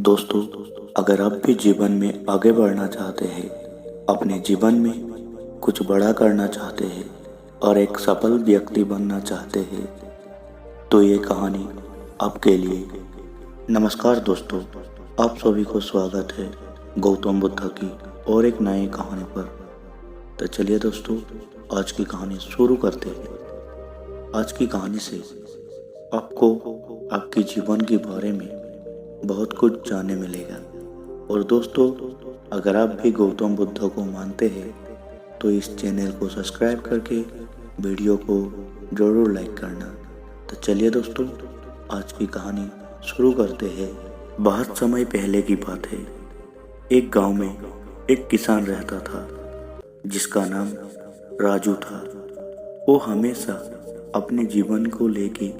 दोस्तों, अगर आप भी जीवन में आगे बढ़ना चाहते हैं, अपने जीवन में कुछ बड़ा करना चाहते हैं और एक सफल व्यक्ति बनना चाहते हैं, तो ये कहानी आपके लिए। नमस्कार दोस्तों, आप सभी को स्वागत है गौतम बुद्ध की और एक नई कहानी पर। तो चलिए दोस्तों, आज की कहानी शुरू करते हैं। आज की कहानी से आपको आपके जीवन के बारे में बहुत कुछ जानने मिलेगा। और दोस्तों, अगर आप भी गौतम बुद्ध को मानते हैं तो इस चैनल को सब्सक्राइब करके वीडियो को ज़रूर लाइक करना। तो चलिए दोस्तों, आज की कहानी शुरू करते हैं। बहुत समय पहले की बात है। एक गांव में एक किसान रहता था जिसका नाम राजू था। वो हमेशा अपने जीवन को लेके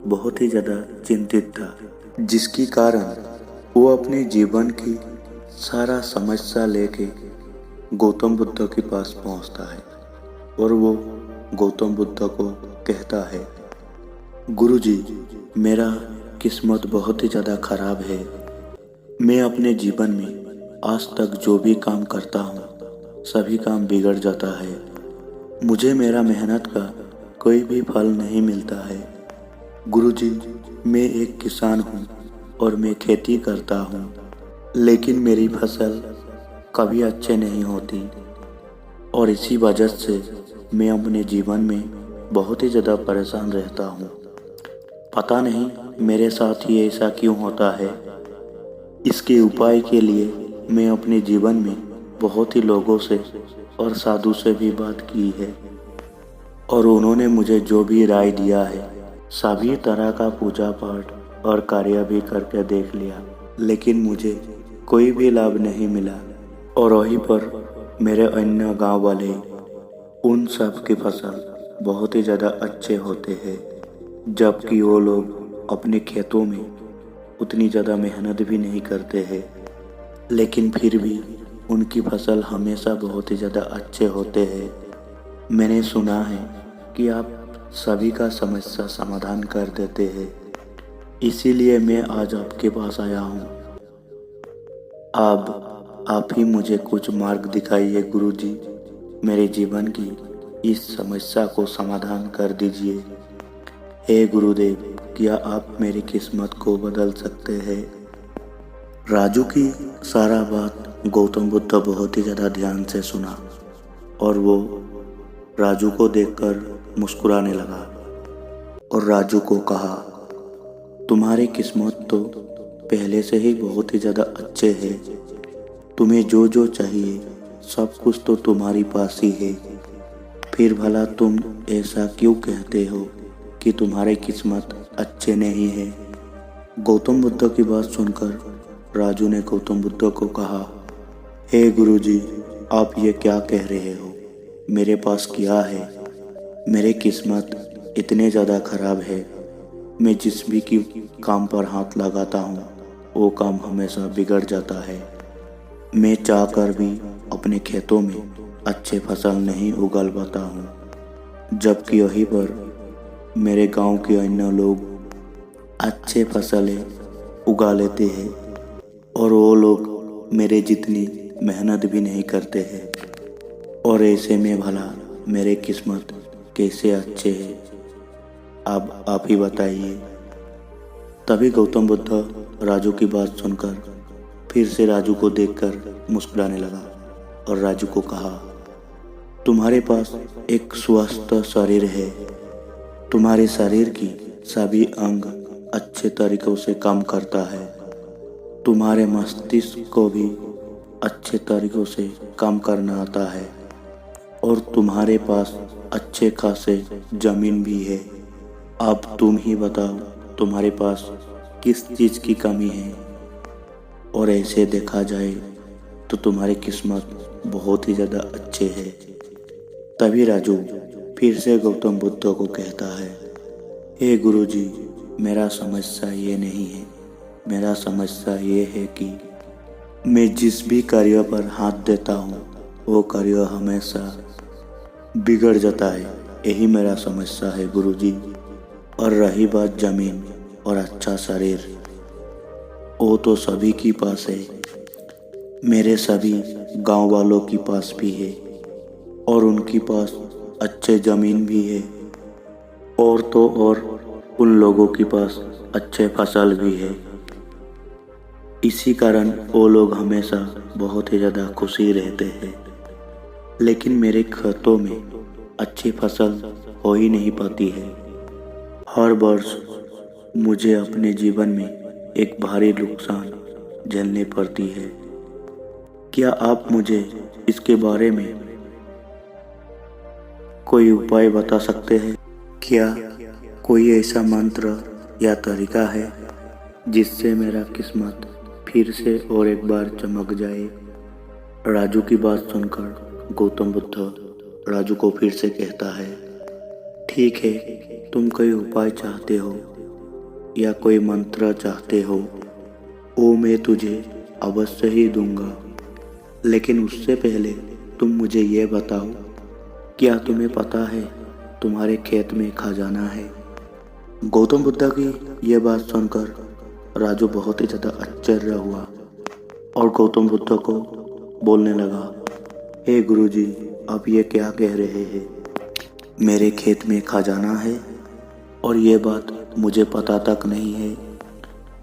बहुत ही ज़्यादा चिंतित था, जिसके कारण वो अपने जीवन की सारा समस्या लेके गौतम बुद्ध के पास पहुंचता है और वो गौतम बुद्ध को कहता है, गुरुजी, मेरा किस्मत बहुत ही ज़्यादा खराब है। मैं अपने जीवन में आज तक जो भी काम करता हूँ सभी काम बिगड़ जाता है। मुझे मेरा मेहनत का कोई भी फल नहीं मिलता है। गुरुजी, मैं एक किसान हूँ और मैं खेती करता हूँ, लेकिन मेरी फसल कभी अच्छे नहीं होती और इसी वजह से मैं अपने जीवन में बहुत ही ज़्यादा परेशान रहता हूँ। पता नहीं मेरे साथ ही ऐसा क्यों होता है। इसके उपाय के लिए मैं अपने जीवन में बहुत ही लोगों से और साधु से भी बात की है और उन्होंने मुझे जो भी राय दिया है सभी तरह का पूजा पाठ और कार्य भी करके देख लिया, लेकिन मुझे कोई भी लाभ नहीं मिला। और वहीं पर मेरे अन्य गांव वाले, उन सब की फसल बहुत ही ज़्यादा अच्छे होते हैं, जबकि वो लोग अपने खेतों में उतनी ज़्यादा मेहनत भी नहीं करते हैं, लेकिन फिर भी उनकी फसल हमेशा बहुत ही ज़्यादा अच्छे होते हैं। मैंने सुना है कि आप सभी का समस्या समाधान कर देते हैं, इसीलिए मैं आज आपके पास आया हूँ। अब आप ही मुझे कुछ मार्ग दिखाइए गुरुजी। मेरे जीवन की इस समस्या को समाधान कर दीजिए। हे गुरुदेव, क्या आप मेरी किस्मत को बदल सकते हैं? राजू की सारा बात गौतम बुद्ध बहुत ही ज़्यादा ध्यान से सुना और वो राजू को देखकर मुस्कुराने लगा और राजू को कहा, तुम्हारी किस्मत तो पहले से ही बहुत ही ज़्यादा अच्छे है। तुम्हें जो जो चाहिए सब कुछ तो तुम्हारी पास ही है। फिर भला तुम ऐसा क्यों कहते हो कि तुम्हारी किस्मत अच्छे नहीं है? गौतम बुद्ध की बात सुनकर राजू ने गौतम बुद्ध को कहा, हे गुरुजी, आप ये क्या कह रहे हो? मेरे पास क्या है? मेरी किस्मत इतने ज़्यादा खराब है। मैं जिस भी की काम पर हाथ लगाता हूँ वो काम हमेशा बिगड़ जाता है। मैं चाहकर भी अपने खेतों में अच्छे फसल नहीं उगा पाता हूँ, जबकि वहीं पर मेरे गांव के अन्य लोग अच्छे फसलें उगा लेते हैं और वो लोग मेरे जितनी मेहनत भी नहीं करते हैं। और ऐसे में भला मेरे किस्मत कैसे अच्छे हैं? अब आप ही बताइए। तभी गौतम बुद्ध राजू की बात सुनकर फिर से राजू को देखकर मुस्कुराने लगा और राजू को कहा, तुम्हारे पास एक स्वस्थ शरीर है। तुम्हारे शरीर की सभी अंग अच्छे तरीकों से काम करता है। तुम्हारे मस्तिष्क को भी अच्छे तरीकों से काम करना आता है और तुम्हारे पास अच्छे खासे जमीन भी है। अब तुम ही बताओ, तुम्हारे पास किस चीज़ की कमी है? और ऐसे देखा जाए तो तुम्हारी किस्मत बहुत ही ज़्यादा अच्छे है। तभी राजू फिर से गौतम बुद्ध को कहता है, हे गुरुजी, मेरा समस्या ये नहीं है। मेरा समस्या ये है कि मैं जिस भी कार्य पर हाथ देता हूँ वो कार्य हमेशा बिगड़ जाता है। यही मेरा समस्या है गुरुजी। और रही बात जमीन और अच्छा शरीर, वो तो सभी के पास है, मेरे सभी गांव वालों के पास भी है, और उनके पास अच्छे ज़मीन भी है, और तो और उन लोगों के पास अच्छे फसल भी है। इसी कारण वो लोग हमेशा बहुत ही ज़्यादा खुशी रहते हैं। लेकिन मेरे खेतों में अच्छी फसल हो ही नहीं पाती है। हर वर्ष मुझे अपने जीवन में एक भारी नुकसान झेलनी पड़ती है। क्या आप मुझे इसके बारे में कोई उपाय बता सकते हैं? क्या कोई ऐसा मंत्र या तरीका है जिससे मेरा किस्मत फिर से और एक बार चमक जाए? राजू की बात सुनकर गौतम बुद्ध राजू को फिर से कहता है, ठीक है, तुम कोई उपाय चाहते हो या कोई मंत्र चाहते हो, वो मैं तुझे अवश्य ही दूंगा। लेकिन उससे पहले तुम मुझे ये बताओ, क्या तुम्हें पता है तुम्हारे खेत में खजाना है? गौतम बुद्ध की यह बात सुनकर राजू बहुत ही ज़्यादा आश्चर्य हुआ और गौतम बुद्ध को बोलने लगा, हे गुरुजी, आप ये क्या कह रहे हैं? मेरे खेत में खजाना है और ये बात मुझे पता तक नहीं है।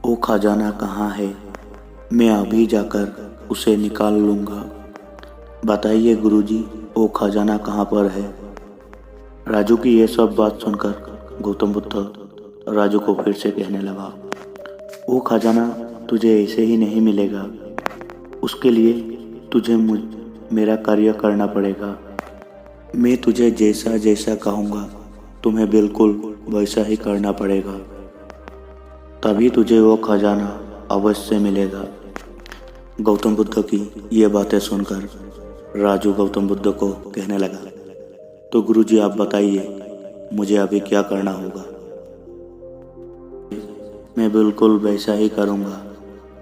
वो खजाना कहाँ है? मैं अभी जाकर उसे निकाल लूँगा। बताइए गुरुजी, वो खजाना कहाँ पर है? राजू की ये सब बात सुनकर गौतम बुद्ध राजू को फिर से कहने लगा, वो खजाना तुझे ऐसे ही नहीं मिलेगा। उसके लिए तुझे मेरा कार्य करना पड़ेगा। मैं तुझे जैसा जैसा कहूँगा तुम्हें बिल्कुल वैसा ही करना पड़ेगा, तभी तुझे वो खजाना अवश्य मिलेगा। गौतम बुद्ध की ये बातें सुनकर राजू गौतम बुद्ध को कहने लगा, तो गुरुजी आप बताइए मुझे अभी क्या करना होगा? मैं बिल्कुल वैसा ही करूँगा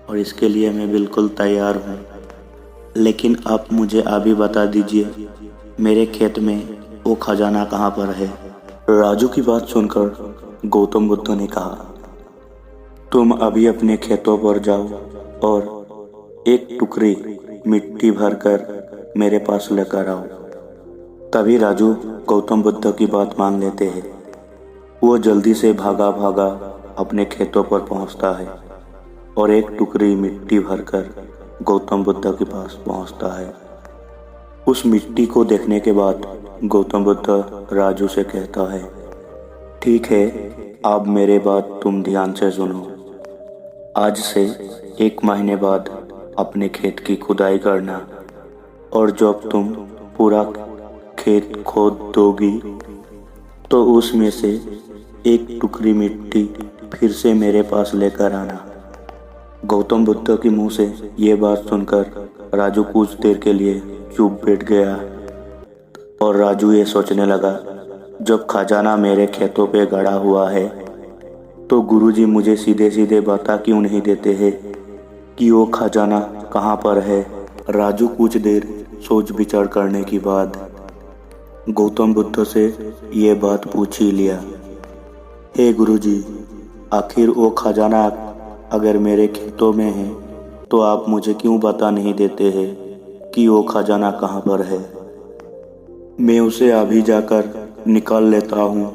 और इसके लिए मैं बिल्कुल तैयार हूँ। लेकिन आप मुझे अभी बता दीजिए, मेरे खेत में वो खजाना कहाँ पर है? राजू की बात सुनकर गौतम बुद्ध ने कहा, तुम अभी अपने खेतों पर जाओ और एक टुकड़ी मिट्टी भरकर मेरे पास लेकर आओ। तभी राजू गौतम बुद्ध की बात मान लेते हैं। वो जल्दी से भागा भागा अपने खेतों पर पहुंचता है और एक टुकड़ी मिट्टी भरकर गौतम बुद्ध के पास पहुंचता है। उस मिट्टी को देखने के बाद गौतम बुद्ध राजू से कहता है, ठीक है, अब मेरे बात तुम ध्यान से सुनो। आज से 1 महीने बाद अपने खेत की खुदाई करना, और जब तुम पूरा खेत खोद दोगी तो उसमें से एक टुकड़ी मिट्टी फिर से मेरे पास लेकर आना। गौतम बुद्ध के मुंह से ये बात सुनकर राजू कुछ देर के लिए चुप बैठ गया और राजू ये सोचने लगा, जब खजाना मेरे खेतों पे गड़ा हुआ है तो गुरुजी मुझे सीधे सीधे बता क्यों नहीं देते हैं कि वो खजाना कहाँ पर है। राजू कुछ देर सोच विचार करने के बाद गौतम बुद्ध से ये बात पूछ ही लिया, हे गुरुजी, आखिर वो खजाना अगर मेरे खेतों में है तो आप मुझे क्यों बता नहीं देते हैं कि वो खजाना कहाँ पर है? मैं उसे अभी जाकर निकाल लेता हूँ।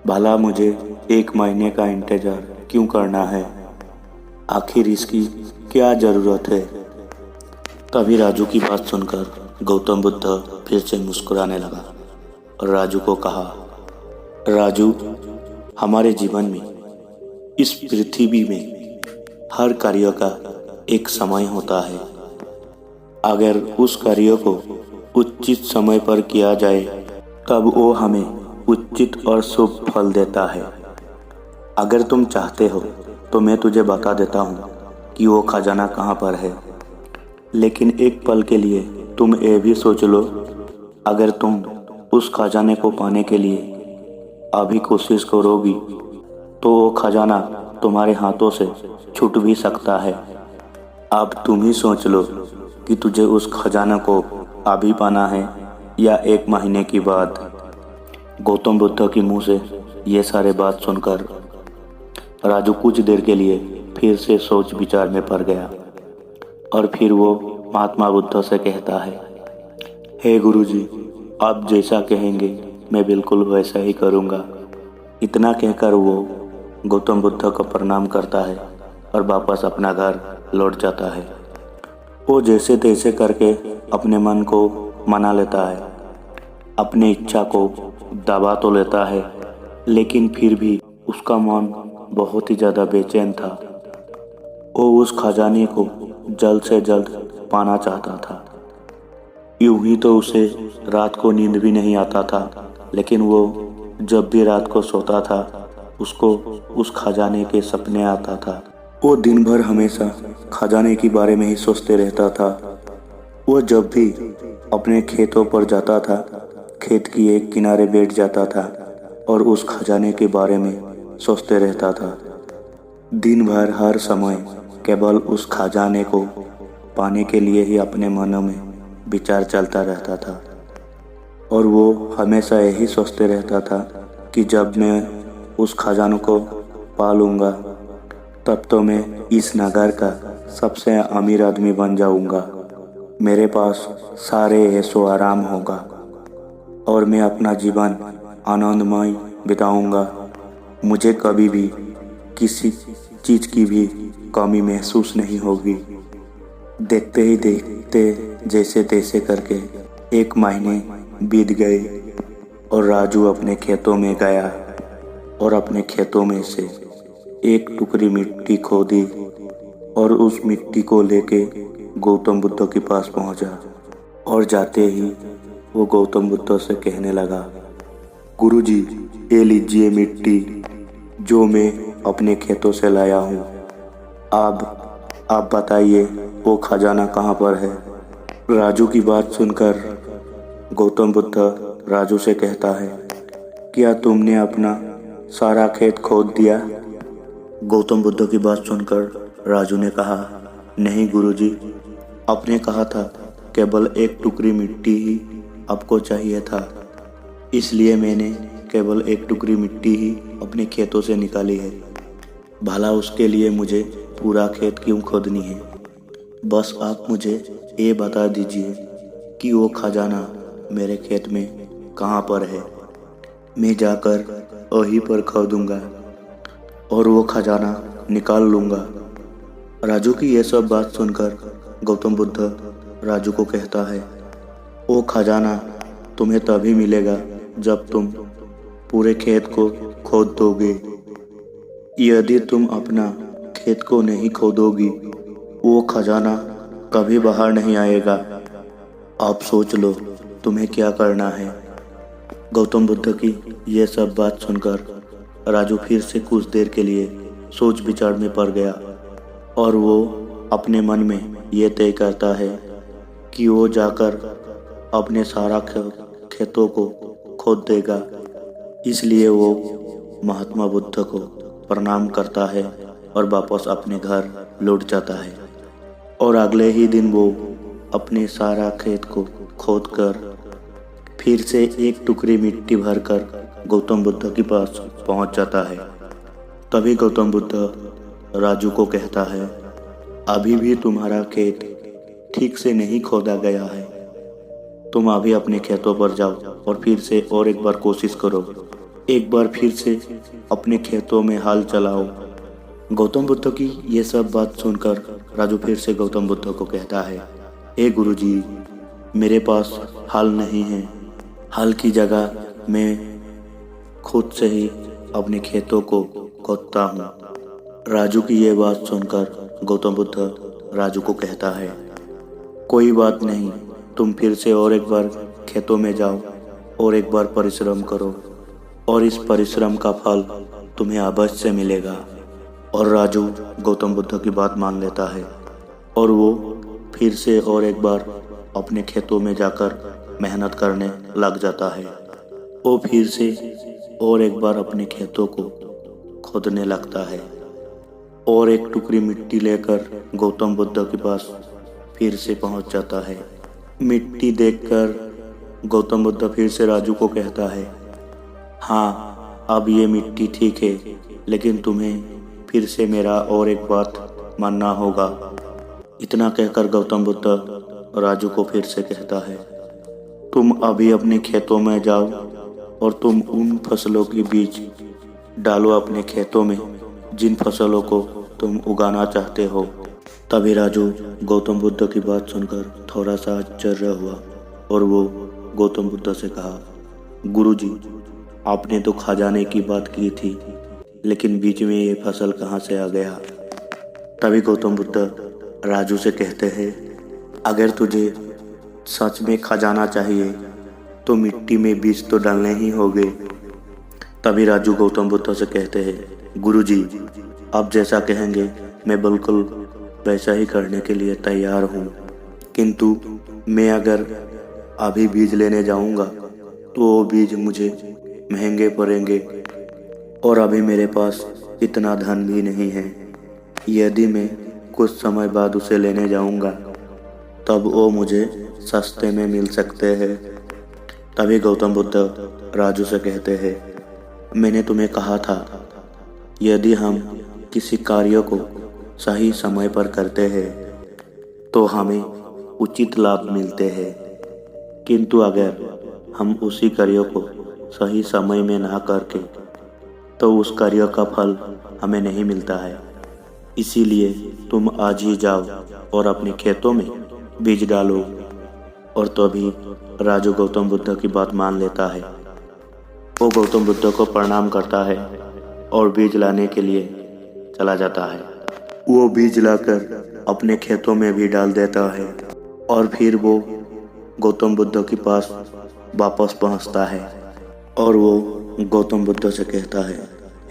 भला मुझे 1 महीने का इंतजार क्यों करना है? आखिर इसकी क्या ज़रूरत है? तभी राजू की बात सुनकर गौतम बुद्ध फिर से मुस्कुराने लगा और राजू को कहा, राजू, हमारे जीवन में, इस पृथ्वी में हर कार्य का एक समय होता है। अगर उस कार्य को उचित समय पर किया जाए तब वो हमें उचित और शुभ फल देता है। अगर तुम चाहते हो तो मैं तुझे बता देता हूँ कि वो खजाना कहाँ पर है। लेकिन एक पल के लिए तुम ये भी सोच लो, अगर तुम उस खजाने को पाने के लिए अभी कोशिश करोगी तो वो खजाना तुम्हारे हाथों से छूट भी सकता है। अब तुम ही सोच लो कि तुझे उस खजाना को अभी पाना है या 1 महीने के बाद। गौतम बुद्ध के मुंह से ये सारे बात सुनकर राजू कुछ देर के लिए फिर से सोच विचार में पड़ गया और फिर वो महात्मा बुद्ध से कहता है, हे गुरुजी, आप जैसा कहेंगे मैं बिल्कुल वैसा ही करूँगा। इतना कहकर वो गौतम बुद्ध को प्रणाम करता है और वापस अपना घर लौट जाता है। वो जैसे तैसे करके अपने मन को मना लेता है, अपनी इच्छा को दबा तो लेता है, लेकिन फिर भी उसका मन बहुत ही ज़्यादा बेचैन था। वो उस खजाने को जल्द से जल्द पाना चाहता था। यूं ही तो उसे रात को नींद भी नहीं आता था, लेकिन वो जब भी रात को सोता था उसको उस खजाने के सपने आता था। वो दिन भर हमेशा खजाने के बारे में ही सोचते रहता था। वो जब भी अपने खेतों पर जाता था, खेत की एक किनारे बैठ जाता था और उस खजाने के बारे में सोचते रहता था। दिन भर हर समय केवल उस खजाने को पाने के लिए ही अपने मनों में विचार चलता रहता था और वो हमेशा यही सोचते रहता था कि जब मैं उस खजानों को पा लूँगा तब तो मैं इस नगर का सबसे अमीर आदमी बन जाऊँगा। मेरे पास सारे ऐशो आराम होगा और मैं अपना जीवन आनंदमय बिताऊँगा। मुझे कभी भी किसी चीज़ की भी कमी महसूस नहीं होगी। देखते ही देखते जैसे तैसे करके 1 महीने बीत गए और राजू अपने खेतों में गया और अपने खेतों में से एक टुकड़ी मिट्टी खोदी और उस मिट्टी को लेके गौतम बुद्ध के पास पहुंचा और जाते ही वो गौतम बुद्ध से कहने लगा, गुरुजी, ये लीजिए मिट्टी जो मैं अपने खेतों से लाया हूँ। आप बताइए वो खजाना कहाँ पर है। राजू की बात सुनकर गौतम बुद्ध राजू से कहता है, क्या तुमने अपना सारा खेत खोद दिया? गौतम बुद्ध की बात सुनकर राजू ने कहा, नहीं गुरुजी, आपने कहा था केवल एक टुकड़ी मिट्टी ही आपको चाहिए था, इसलिए मैंने केवल एक टुकड़ी मिट्टी ही अपने खेतों से निकाली है। भला उसके लिए मुझे पूरा खेत क्यों खोदनी है? बस आप मुझे ये बता दीजिए कि वो खजाना मेरे खेत में कहाँ पर है। मैं जाकर वहीं पर खोदूंगा और वो खजाना निकाल लूँगा। राजू की ये सब बात सुनकर गौतम बुद्ध राजू को कहता है, वो खजाना तुम्हें तभी मिलेगा जब तुम पूरे खेत को खोद दोगे। यदि तुम अपना खेत को नहीं खोदोगी वो खजाना कभी बाहर नहीं आएगा। आप सोच लो तुम्हें क्या करना है। गौतम बुद्ध की ये सब बात सुनकर राजू फिर से कुछ देर के लिए सोच विचार में पड़ गया और वो अपने मन में ये तय करता है कि वो जाकर अपने सारा खेतों को खोद देगा। इसलिए वो महात्मा बुद्ध को प्रणाम करता है और वापस अपने घर लौट जाता है और अगले ही दिन वो अपने सारा खेत को खोदकर फिर से एक टुकड़ी मिट्टी भरकर गौतम बुद्ध के पास पहुंच जाता है। तभी गौतम बुद्ध राजू को कहता है, अभी भी तुम्हारा खेत ठीक से नहीं खोदा गया है। तुम अभी अपने खेतों पर जाओ और फिर से और एक बार कोशिश करो। एक बार फिर से अपने खेतों में हाल चलाओ। गौतम बुद्ध की ये सब बात सुनकर राजू फिर से गौतम बुद्ध को कहता है, हे गुरुजी, मेरे पास हल नहीं है। हल की जगह मैं खुद से ही अपने खेतों को खोदता हूँ। राजू की ये बात सुनकर गौतम बुद्ध राजू को कहता है, कोई बात नहीं, तुम फिर से और एक बार खेतों में जाओ और एक बार परिश्रम करो और इस परिश्रम का फल तुम्हें अवश्य मिलेगा। और राजू गौतम बुद्ध की बात मान लेता है और वो फिर से और एक बार अपने खेतों में जाकर मेहनत करने लग जाता है। वो फिर से और एक बार अपने खेतों को खोदने लगता है और एक टुकड़ी मिट्टी लेकर गौतम बुद्ध के पास फिर से पहुंच जाता है। मिट्टी देखकर गौतम बुद्ध फिर से राजू को कहता है, हाँ, अब ये मिट्टी ठीक है, लेकिन तुम्हें फिर से मेरा और एक बात मानना होगा। इतना कहकर गौतम बुद्ध राजू को फिर से कहता है, तुम अभी अपने खेतों में जाओ और तुम उन फसलों के बीज डालो अपने खेतों में जिन फसलों को तुम उगाना चाहते हो। तभी राजू गौतम बुद्ध की बात सुनकर थोड़ा सा आश्चर्य हुआ और वो गौतम बुद्ध से कहा, गुरुजी, आपने तो खजाने की बात की थी, लेकिन बीच में ये फसल कहाँ से आ गया? तभी गौतम बुद्ध राजू से कहते हैं, अगर तुझे सच में खजाना चाहिए तो मिट्टी में बीज तो डालने ही होंगे। तभी राजू गौतम बुद्ध से कहते हैं, गुरुजी, आप जैसा कहेंगे मैं बिल्कुल वैसा ही करने के लिए तैयार हूँ, किंतु मैं अगर अभी बीज लेने जाऊँगा तो वो बीज मुझे महंगे पड़ेंगे और अभी मेरे पास इतना धन भी नहीं है। यदि मैं कुछ समय बाद उसे लेने जाऊँगा तब वो मुझे सस्ते में मिल सकते हैं। तभी गौतम बुद्ध राजू से कहते हैं, मैंने तुम्हें कहा था, यदि हम किसी कार्य को सही समय पर करते हैं तो हमें उचित लाभ मिलते हैं, किंतु अगर हम उसी कार्य को सही समय में ना करके तो उस कार्य का फल हमें नहीं मिलता है। इसीलिए तुम आज ही जाओ और अपने खेतों में बीज डालो। और तभी राजू गौतम बुद्ध की बात मान लेता है। वो गौतम बुद्ध को प्रणाम करता है और बीज लाने के लिए चला जाता है। वो बीज लाकर अपने खेतों में भी डाल देता है और फिर वो गौतम बुद्ध के पास वापस पहुंचता है और वो गौतम बुद्ध से कहता है,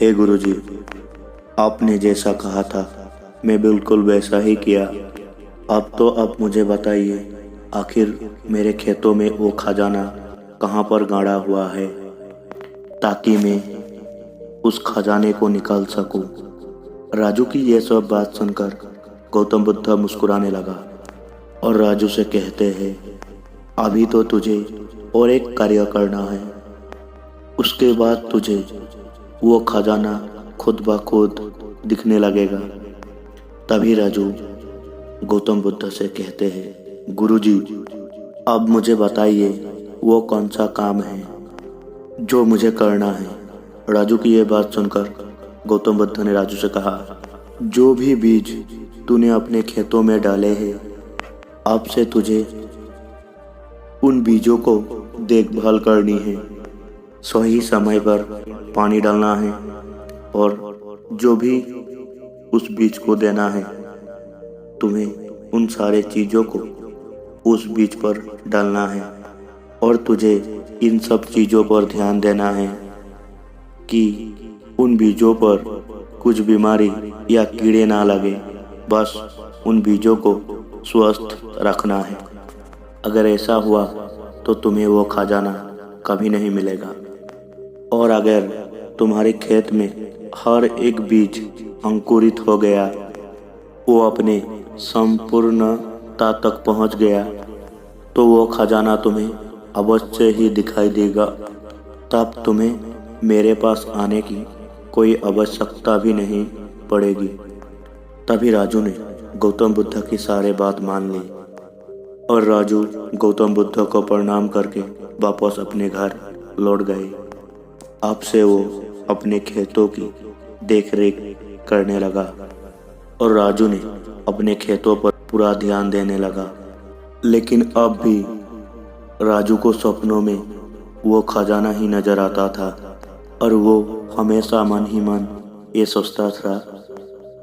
हे गुरुजी, आपने जैसा कहा था मैं बिल्कुल वैसा ही किया। अब मुझे बताइए, आखिर मेरे खेतों में वो खजाना कहाँ पर गाड़ा हुआ है, ताकि मैं उस खजाने को निकाल सकूं। राजू की यह सब बात सुनकर गौतम बुद्ध मुस्कुराने लगा और राजू से कहते हैं, अभी तो तुझे और एक कार्य करना है, उसके बाद तुझे वो खजाना खुद ब खुद दिखने लगेगा। तभी राजू गौतम बुद्ध से कहते हैं, गुरुजी, अब मुझे बताइए वो कौन सा काम है जो मुझे करना है। राजू की यह बात सुनकर गौतम बुद्ध ने राजू से कहा, जो भी बीज तूने अपने खेतों में डाले हैं, अब से तुझे उन बीजों को देखभाल करनी है, सही समय पर पानी डालना है और जो भी उस बीज को देना है, तुम्हें उन सारे चीज़ों को उस बीज पर डालना है और तुझे इन सब चीज़ों पर ध्यान देना है कि उन बीजों पर कुछ बीमारी या कीड़े ना लगे। बस उन बीजों को स्वस्थ रखना है। अगर ऐसा हुआ तो तुम्हें वो खजाना कभी नहीं मिलेगा। और अगर तुम्हारे खेत में हर एक बीज अंकुरित हो गया, वो अपने संपूर्णता तक पहुंच गया, तो वो खजाना तुम्हें अवश्य ही दिखाई देगा। तब तुम्हें मेरे पास आने की कोई आवश्यकता भी नहीं पड़ेगी। तभी राजू ने गौतम बुद्ध की सारी बात मान ली और राजू गौतम बुद्ध को प्रणाम करके वापस अपने घर लौट गए। अब से वो अपने खेतों की देखरेख करने लगा और राजू ने अपने खेतों पर पूरा ध्यान देने लगा। लेकिन अब भी राजू को सपनों में वो खजाना ही नजर आता था और वो हमेशा मन ही मन ये सोचता था,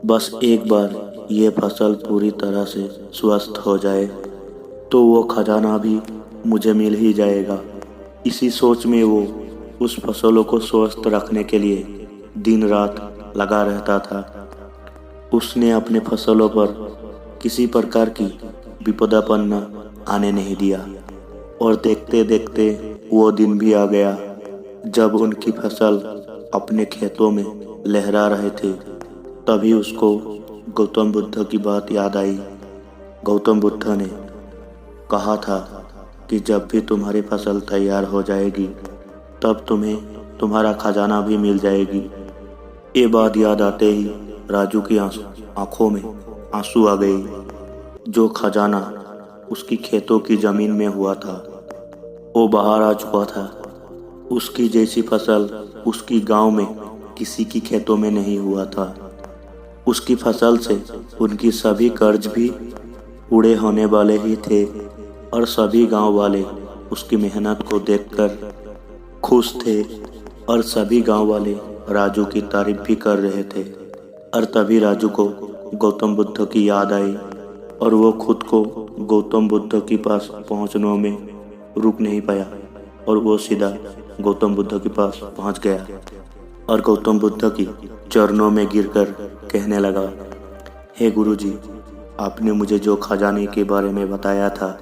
बस एक बार ये फसल पूरी तरह से स्वस्थ हो जाए तो वो खजाना भी मुझे मिल ही जाएगा। इसी सोच में वो उस फसलों को स्वस्थ रखने के लिए दिन रात लगा रहता था। उसने अपने फसलों पर किसी प्रकार की विपदापन्न आने नहीं दिया और देखते देखते वो दिन भी आ गया जब उनकी फसल अपने खेतों में लहरा रहे थे। तभी उसको गौतम बुद्ध की बात याद आई। गौतम बुद्ध ने कहा था कि जब भी तुम्हारी फसल तैयार हो जाएगी तब तुम्हें तुम्हारा खजाना भी मिल जाएगी। ये बात याद आते ही राजू की आंखों में आंसू आ गई। जो खजाना उसकी खेतों की जमीन में हुआ था वो बाहर आ चुका था। उसकी जैसी फसल उसकी गांव में किसी की खेतों में नहीं हुआ था। उसकी फसल से उनकी सभी कर्ज भी पूरे होने वाले ही थे और सभी गांव वाले उसकी मेहनत को देखकर खुश थे और सभी गांव वाले राजू की तारीफ भी कर रहे थे। और तभी राजू को गौतम बुद्ध की याद आई और वो खुद को गौतम बुद्ध के पास पहुंचने में रुक नहीं पाया और वो सीधा गौतम बुद्ध के पास पहुंच गया और गौतम बुद्ध की चरणों में गिरकर कहने लगा, हे गुरुजी, आपने मुझे जो खजाने के बारे में बताया था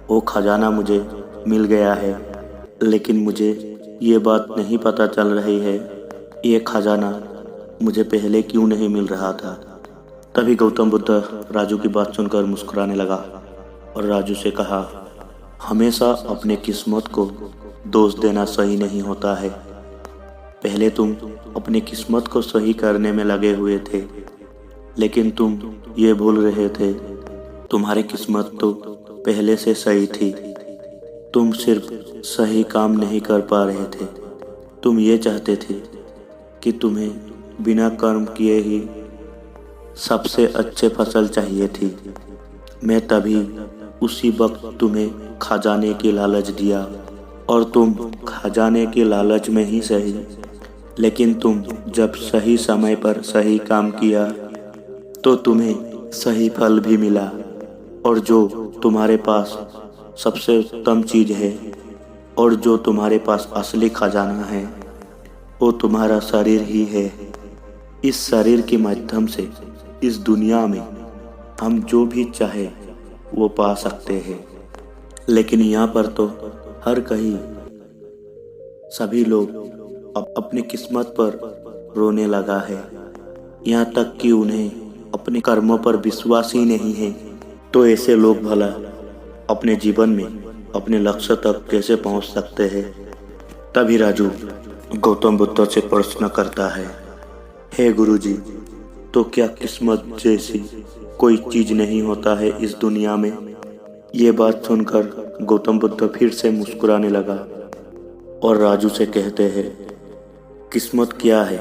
वो खजाना मुझे मिल गया है, लेकिन मुझे ये बात नहीं पता चल रही है ये खजाना मुझे पहले क्यों नहीं मिल रहा था। तभी गौतम बुद्ध राजू की बात सुनकर मुस्कुराने लगा और राजू से कहा, हमेशा अपने किस्मत को दोष देना सही नहीं होता है। पहले तुम अपनी किस्मत को सही करने में लगे हुए थे, लेकिन तुम ये भूल रहे थे तुम्हारी किस्मत तो पहले से सही थी। तुम सिर्फ सही काम नहीं कर पा रहे थे। तुम ये चाहते थे कि तुम्हें बिना कर्म किए ही सबसे अच्छे फसल चाहिए थी। मैं तभी उसी वक्त तुम्हें खजाने की लालच दिया और तुम खजाने के लालच में ही सही, लेकिन तुम जब सही समय पर सही काम किया तो तुम्हें सही फल भी मिला। और जो तुम्हारे पास सबसे उत्तम चीज़ है और जो तुम्हारे पास असली खजाना है वो तुम्हारा शरीर ही है। इस शरीर के माध्यम से इस दुनिया में हम जो भी चाहे वो पा सकते हैं, लेकिन यहाँ पर तो हर कहीं सभी लोग अपनी किस्मत पर रोने लगा है। यहाँ तक कि उन्हें अपने कर्मों पर विश्वास ही नहीं है। तो ऐसे लोग भला अपने जीवन में अपने लक्ष्य तक कैसे पहुँच सकते हैं। तभी राजू गौतम बुद्ध से प्रश्न करता है, हे गुरुजी, तो क्या किस्मत जैसी कोई चीज़ नहीं होता है इस दुनिया में। ये बात सुनकर गौतम बुद्ध फिर से मुस्कुराने लगा और राजू से कहते हैं, किस्मत क्या है?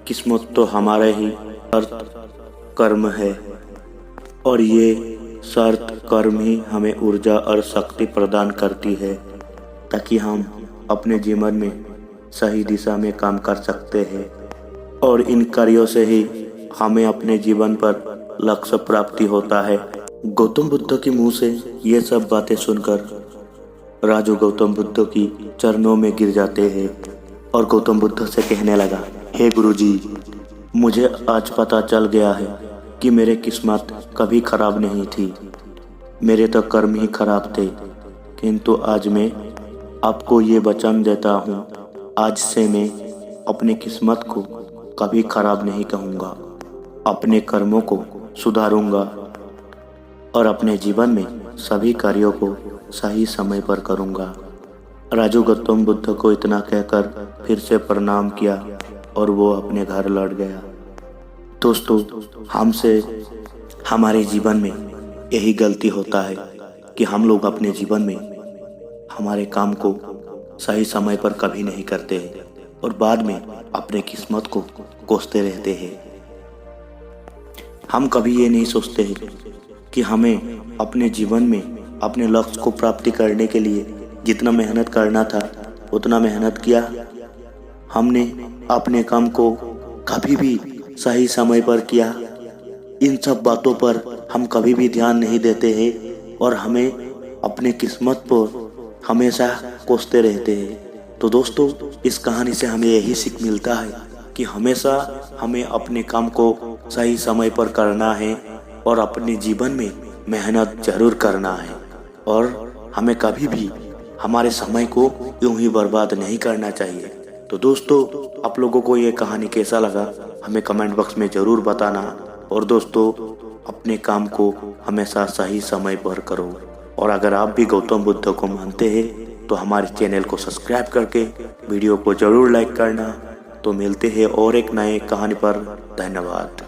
किस्मत तो हमारा ही अर्थ कर्म है और ये शर्त कर्म ही हमें ऊर्जा और शक्ति प्रदान करती है ताकि हम अपने जीवन में सही दिशा में काम कर सकते हैं और इन कार्यों से ही हमें अपने जीवन पर लक्ष्य प्राप्ति होता है। गौतम बुद्ध के मुंह से ये सब बातें सुनकर राजू गौतम बुद्ध की चरणों में गिर जाते हैं और गौतम बुद्ध से कहने लगा, हे गुरुजी, मुझे आज पता चल गया है कि मेरे किस्मत कभी खराब नहीं थी। मेरे तो कर्म ही खराब थे, किंतु आज मैं आपको ये वचन देता हूँ, आज से मैं अपनी किस्मत को कभी खराब नहीं कहूँगा। अपने कर्मों को सुधारूंगा और अपने जीवन में सभी कार्यों को सही समय पर करूँगा। राजू गौतम बुद्ध को इतना कहकर फिर से प्रणाम किया और वो अपने घर लौट गया। दोस्तों, हमसे हमारे जीवन में यही गलती होता है कि हम लोग अपने जीवन में हमारे काम को सही समय पर कभी नहीं करते हैं और बाद में अपने किस्मत को कोसते रहते हैं। हम कभी ये नहीं सोचते हैं कि हमें अपने जीवन में अपने लक्ष्य को प्राप्ति करने के लिए जितना मेहनत करना था उतना मेहनत किया। हमने अपने काम को कभी भी सही समय पर किया। इन सब बातों पर हम कभी भी ध्यान नहीं देते हैं और हमें अपने किस्मत पर हमेशा कोसते रहते हैं। तो दोस्तों, इस कहानी से हमें यही सीख मिलता है कि हमेशा हमें अपने काम को सही समय पर करना है और अपने जीवन में मेहनत जरूर करना है और हमें कभी भी हमारे समय को यूं ही बर्बाद नहीं करना चाहिए। तो दोस्तों, आप लोगों को ये कहानी कैसा लगा हमें कमेंट बॉक्स में ज़रूर बताना। और दोस्तों, अपने काम को हमेशा सही समय पर करो। और अगर आप भी गौतम बुद्ध को मानते हैं तो हमारे चैनल को सब्सक्राइब करके वीडियो को ज़रूर लाइक करना। तो मिलते हैं और एक नए कहानी पर। धन्यवाद।